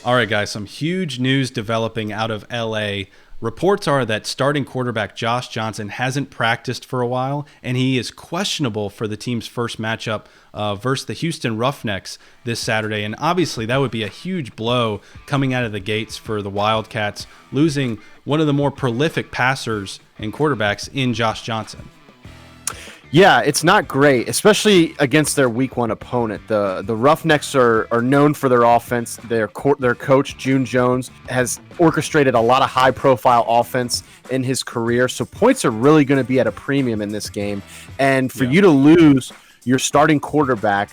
All right, guys, some huge news developing out of LA. Reports are that starting quarterback Josh Johnson hasn't practiced for a while, and he is questionable for the team's first matchup versus the Houston Roughnecks this Saturday. And obviously, that would be a huge blow coming out of the gates for the Wildcats, losing one of the more prolific passers and quarterbacks in Josh Johnson. Yeah, it's not great, especially against their week one opponent. The Roughnecks are known for their offense. Their coach, June Jones, has orchestrated a lot of high-profile offense in his career, so points are really going to be at a premium in this game. And for you to lose your starting quarterback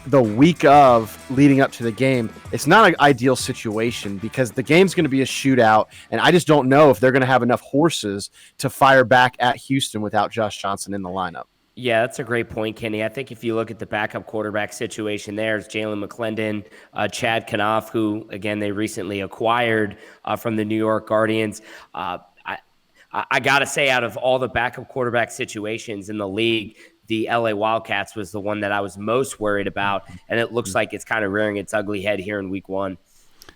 the week of leading up to the game, it's not an ideal situation because the game's going to be a shootout, and I just don't know if they're going to have enough horses to fire back at Houston without Josh Johnson in the lineup. Yeah, that's a great point, Kenny. I think if you look at the backup quarterback situation, there's Jalan McClendon, Chad Kanoff, who, again, they recently acquired from the New York Guardians. I got to say, out of all the backup quarterback situations in the league, the LA Wildcats was the one that I was most worried about, and it looks like it's kind of rearing its ugly head here in week one.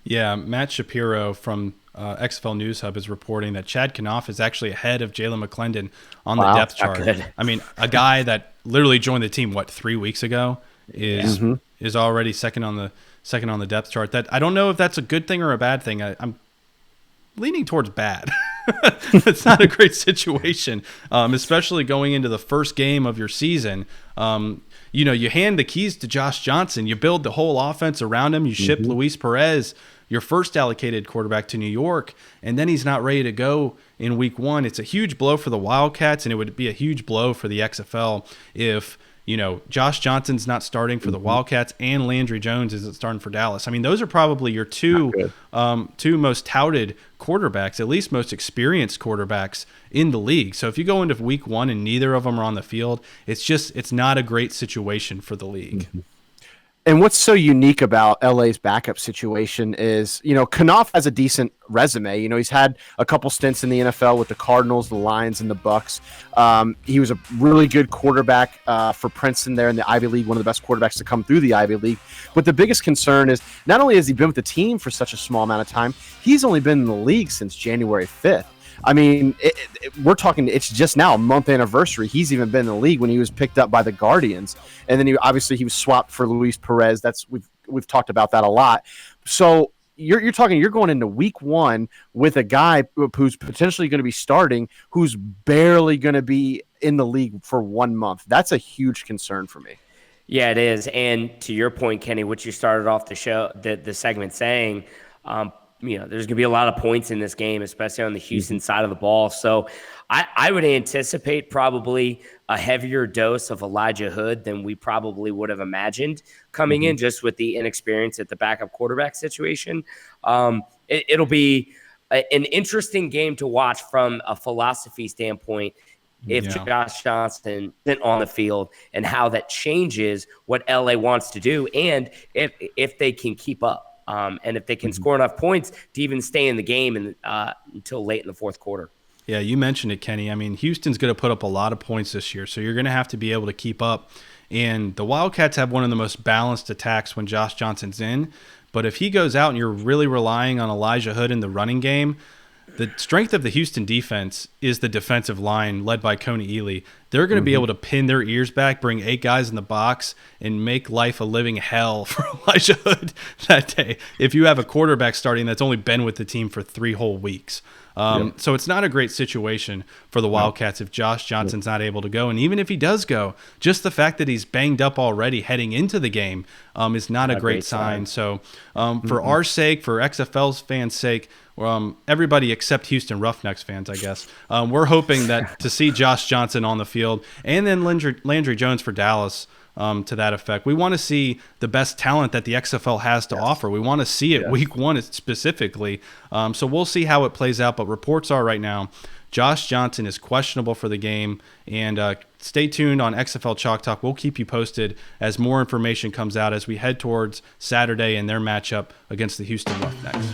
Yeah, Matt Shapiro from XFL News Hub is reporting that Chad Kanoff is actually ahead of Jalan McClendon on the depth chart. I mean, a guy that literally joined the team 3 weeks ago is already second on the depth chart. That I don't know if that's a good thing or a bad thing. I'm leaning towards bad. It's not a great situation, especially going into the first game of your season. You hand the keys to Josh Johnson. You build the whole offense around him. You ship Luis Perez, your first allocated quarterback, to New York, and then he's not ready to go in week one. It's a huge blow for the Wildcats, and it would be a huge blow for the XFL if Josh Johnson's not starting for the Wildcats and Landry Jones isn't starting for Dallas. I mean, those are probably your two most touted quarterbacks, at least most experienced quarterbacks in the league. So if you go into week one and neither of them are on the field, it's not a great situation for the league. And what's so unique about LA's backup situation is, Kanoff has a decent resume. He's had a couple stints in the NFL with the Cardinals, the Lions, and the Bucks. He was a really good quarterback for Princeton there in the Ivy League, one of the best quarterbacks to come through the Ivy League. But the biggest concern is not only has he been with the team for such a small amount of time, he's only been in the league since January 5th. I mean, we're talking, it's just now a month anniversary. He's even been in the league when he was picked up by the Guardians. And then he was swapped for Luis Perez. We've talked about that a lot. So you're going into week one with a guy who's potentially going to be starting, who's barely going to be in the league for 1 month. That's a huge concern for me. Yeah, it is. And to your point, Kenny, what you started off the show, the segment saying, there's going to be a lot of points in this game, especially on the Houston side of the ball. So I would anticipate probably a heavier dose of Elijah Hood than we probably would have imagined coming in, just with the inexperience at the backup quarterback situation. It'll be an interesting game to watch from a philosophy standpoint if Josh Johnson isn't on the field and how that changes what LA wants to do and if they can keep up. And if they can score enough points to even stay in the game until late in the fourth quarter. Yeah, you mentioned it, Kenny. I mean, Houston's going to put up a lot of points this year, so you're going to have to be able to keep up. And the Wildcats have one of the most balanced attacks when Josh Johnson's in. But if he goes out and you're really relying on Elijah Hood in the running game, the strength of the Houston defense is the defensive line led by Coney Ely. They're going to be able to pin their ears back, bring 8 guys in the box, and make life a living hell for Elijah Hood that day if you have a quarterback starting that's only been with the team for 3 whole weeks. So it's not a great situation for the Wildcats if Josh Johnson's not able to go. And even if he does go, just the fact that he's banged up already heading into the game is not a great sign. So for our sake, for XFL's fans' sake, everybody except Houston Roughnecks fans, I guess, we're hoping that to see Josh Johnson on the field and then Landry Jones for Dallas to that effect. We want to see the best talent that the XFL has to offer. We want to see it week one specifically. So we'll see how it plays out. But reports are right now, Josh Johnson is questionable for the game. And stay tuned on XFL Chalk Talk. We'll keep you posted as more information comes out as we head towards Saturday and their matchup against the Houston Roughnecks.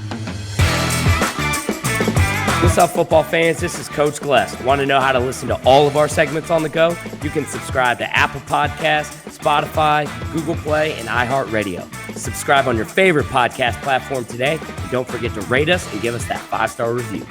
What's up, football fans? This is Coach Gless. Want to know how to listen to all of our segments on the go? You can subscribe to Apple Podcasts, Spotify, Google Play, and iHeartRadio. Subscribe on your favorite podcast platform today. And don't forget to rate us and give us that 5-star review.